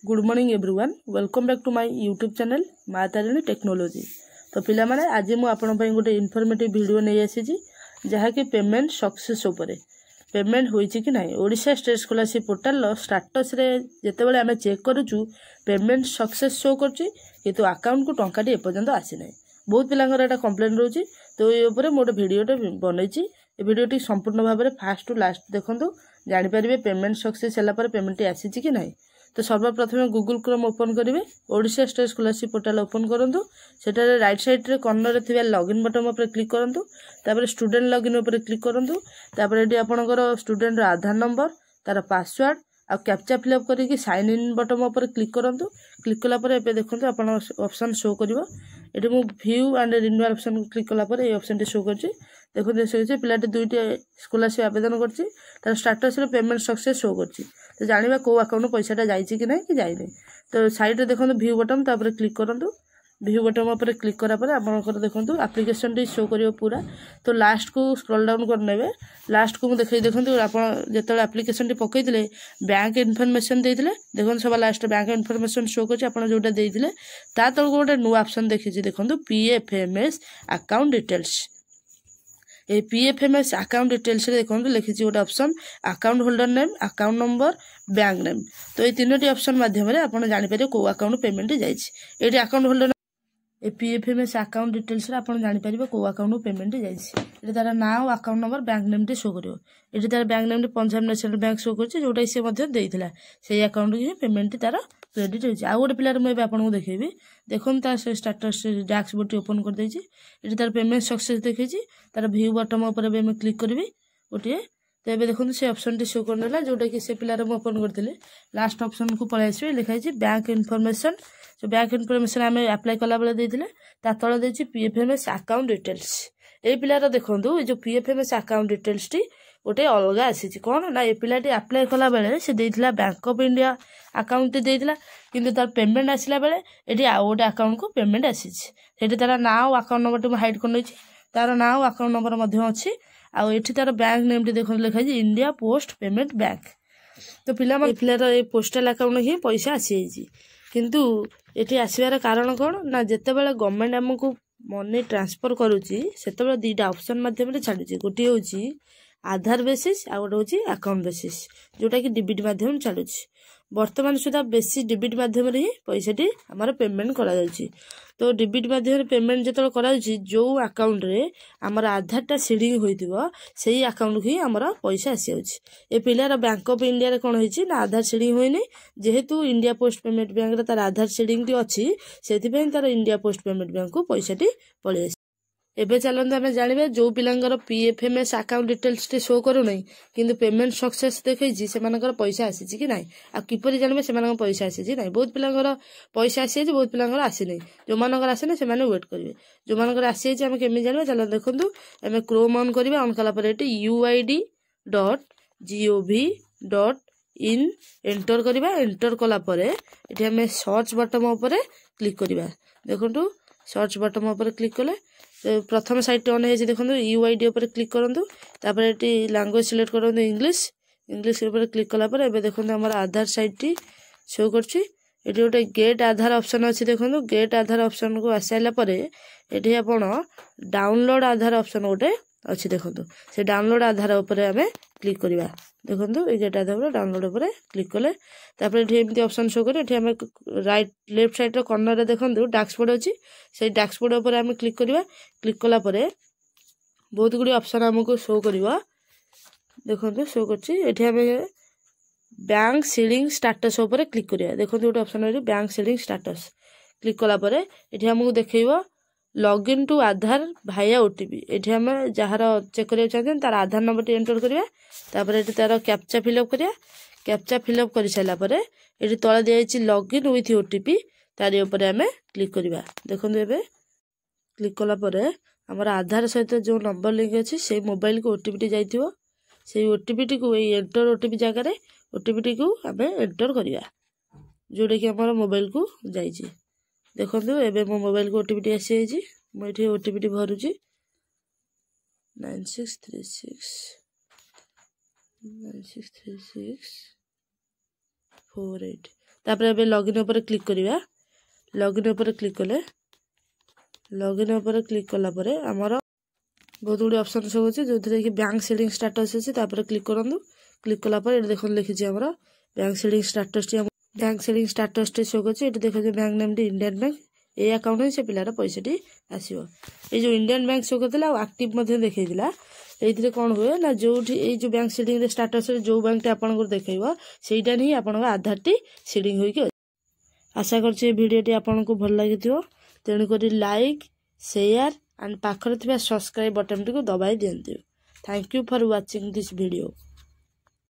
Good morning everyone welcome back to my YouTube channel Maa Tarini technology. तो पिला माने आज मु आपण पई गोटे इनफॉर्मेटिव वीडियो नै आसी जहाँकि पेमेंट सक्सेस उपरे पेमेंट होईची कि नाही Odisha state scholarship portal status रे जेतेबेले आमे चेक करूछु पेमेंट सक्सेस शो करची किंतु अकाउंट को टंकाटी एपर्यंत आसी नाही। बहुत पिलांगर एटा कंप्लेंट रहउची। तो ए ऊपर मोटे वीडियोटे बनैची। ए वीडियोटी संपूर्ण भाव में फास्ट टू लास्ट देखंतु जानि परिबे पेमेंट सक्सेस होला पर पेमेंट आसीची कि नाही। तो सर्वप्रथम गूगल क्रोम ओपन करेंगे Odisha state scholarship portal open करूँ से राइट साइड रे कॉर्नर रे लॉगिन बटन पर क्लिक करूँ तापर स्टूडेंट लॉगिन पर क्लिक करूँ तापर ये आपंकर स्टूडेंट आधार नंबर तार पासवर्ड आ कैप्चा फिलअप करके साइन इन बटन पर क्लिक करूँ। क्लिक कलापर ए देखो आप ऑप्शन शो कर ये मुझे view and renewal option click कलापर ये ऑप्शन शो कर देखो पिलाटी दुईटी स्कॉलरशिप आवेदन कर स्टेटस रे पेमेंट सक्सेस शो कर तो जाना कौ अकाउंट पैसाटा जाइए कि नहीं कि जाइए। तो साइड रे देखो व्यू बटन तापर क्लिक करूँ व्यू बटन पर क्लिक करापर आपंकर देखो आप्लिकेशन टी शो कर पूरा। तो लास्ट को स्क्रॉल डाउन करने लास्ट को मुझे देखो आप जो आप्लिकेशन टी पकईले बैंक इनफॉरमेशन देते देखो सब लास्ट बैंक इनफॉरमेशन शो कर जोटा देते ता तक गोटे नुआ ऑप्शन देखी देखो पीएफएमएस अकाउंट डिटेल्स। ये पीएफएमएस अकाउंट डिटेल्स देखो लिखी गोटे option account holder name account number bank name. तो ये तीनोटी ऑप्शन माध्यम आप जापर कौ अकाउंट पेमेंट जाइए ये अकाउंट होल्डर ए पीएफएमएस अकाउंट डिटेल्स आप जापर कौ अकाउंट पेमेंट जाइए तार ना account number bank name T show कर ये तार bank name Punjab national bank show कर जोटा सी देता से अकाउंट की पेमेंट तार क्रेडिट होती। आउ गोटे पिलार मुझे आपको देखेबी देखो तार स्टेटस डैशबोर्ड ओपन कर ये तार पेमेंट सक्सेस देखी तार व्यू बटन पर क्लिक करी गोटे। तो ये देखो से ऑप्शन टी शो करना जोटा कि से पिलार ओपन करते लास्ट ऑप्शन को पलि आसवे लिखाई बैंक इनफॉरमेशन। तो बैंक इनफॉरमेशन आम अप्लाई कला बेले देते तले देती पीएफएमएस अकाउंट डिटेल्स। ये पिलार देखो जो पीएफएमएस अकाउंट डिटेल्स टी गोटे अलग आसी कौन ना ये पिलाटी अप्लाई कला बेले से देता बैंक ऑफ इंडिया अकाउंट देता किंतु तार पेमेंट आसला बेले ये आउ गोटे अकाउंट को पेमेंट आसी तार ना अकाउंट नंबर टी हाइड कर तार ना अकाउंट नंबर अच्छी आउ ये तार बैंक नेम टी देखो लिखाई इंडिया पोस्ट पेमेंट बैंक। तो पिलार ये पोस्टाल अकाउंट ही पैसा आसी किंतु ये आसबार कारण कौन ना जितेबाला गवर्नमेंट आमको मनी ट्रांसफर करुच्ची से दीटा ऑप्शन मध्यम छाड़ी गोटे हूँ आधार बेसिस आ गोटे हूँ अकाउंट बेसिस जोटा कि डिबिट मध्यम छाड़ी बर्तमान सुधा बेसी डिबिट मध्यम ही पैसाटी आमर पेमेंट करा जाउची। तो डिबिट मध्यम पेमेंट जो कराउची जो अकाउंट रे आमर आधारटा सीडिंग होइतिबो सेही अकाउंट ही आमर पैसा आसी जाउची। ए पिलार बैंक ऑफ इंडिया रे कोन होइची ना आधार सीडिंग होइनी जेहेतु इंडिया पोस्ट पेमेंट बैंक रे तार आधार सीडिंग टी अछि सेति पय तार इंडिया पोस्ट पेमेंट बैंक को पैसाटी पळि एबे चलते आम जाना जो पिलांगर पीएफएमएस अकाउंट डिटेल्स टी शो करू नहीं किंतु पेमेंट सक्सेस देखी से पैसा आसी कि नहीं आ किपरि जानबे से पैसा आसी नहीं। बहुत पिलांगर पैसा आसी बहुत पिलांगर आसी नहीं जो मानकर आसे से वेट करेंगे जो मानकर आसी आम केमी जानबे चल देखो आम क्रोम ऑन करवा ऑन कला uid.gov.in एंटर करवा एंटर कलापर ये आम सर्च बटन उपर क्लिक करवा देखो सर्च बटन उपर क्लिक कले प्रथम साइट ऑन है देखो यूआईडी उपर क्लिक करूँ तापर ये लैंग्वेज सिलेक्ट करूँ इंग्लिश इंग्लिश उपर क्लिक कलापर ए देखो आम आधार साइट टी शो कर गोटे गेट आधार ऑप्शन अच्छी देखो गेट आधार ऑप्शन को आसाला ये आप डाउनलोड आधार ऑप्शन गोटे अच्छी देखो से डाउनलोड आधार उपर आम क्लिक करवा देखो ये गेट आधार डाउनलोड उपर क्लिक कले एमती ऑप्शन शो कर राइट लेफ्ट साइड कॉर्नर रे देखो डैशबोर्ड अच्छी से डैशबोर्ड उपर आम क्लिक करवा क्लिक कलापर बहुत गुड़ी ऑप्शन आमको शो करवा देखो शो कर बैंक सीडिंग स्टेटस उपर क्लिक करवा देखो गोटे ऑप्शन है बैंक सीडिंग स्टेटस क्लिक कलापर ये आमको देखो लॉगिन टू आधार भाया ओटीपी ये आम जार चेक करा चाहते तार आधार नंबर टी एंटर करवा तापर ये तार कैप्चा फिलअप करा कैप्चा फिलअप कर सारापर ये तले दिखाई लॉगिन विथ ओटीपी तार ऊपर आम क्लिक करवा देखो ए क्लिक कलापर आमर आधार सहित जो नंबर लिंक अच्छी से मोबाइल को ओटीपी टी जाइथिबो से ओटीपी टी को एंटर ओटीपी जगह ओटीपी टी को आम एंटर करवा जोटा कि आम मोबाइल को जाइए देखो एवं मो मोबाइल को ओटीपी टी आसी मुझे ओटीपी टी भरुची 9636 48 तापर ए लॉगिन ऊपर क्लिक करिया लॉगिन ऊपर क्लिक कले लॉगिन ऊपर क्लिक कला परे हमर बहुत गुडी ऑप्शन सब अछि जो कि बैंक सेडिंग स्टेटस अछि तापर क्लिक करंदु क्लिक कला पर ए देखन लिखि छी हमर बैंक सेडिंग स्टेटस टी शो अछि एटी देखो bank name T Indian bank ए अकाउंट से पिलार पैसा टी आसीबो ए जो Indian bank show Kartala active मध्ये देखैदिला एइथिरे कोन होय ना जोठी ए जो बैंक सेडिंग रे स्टेटस रे जो बैंक टे आपन को देखैबो सेइटा नहीं आपन को आधार टी सेडिंग होई के आशा करछि वीडियो टी आपन को भल लागिथियो तेणु करी लाइक शेयर एंड पाखरे थिबा सब्सक्राइब बटन टी को दबाई दियंतु thank you for watching this video.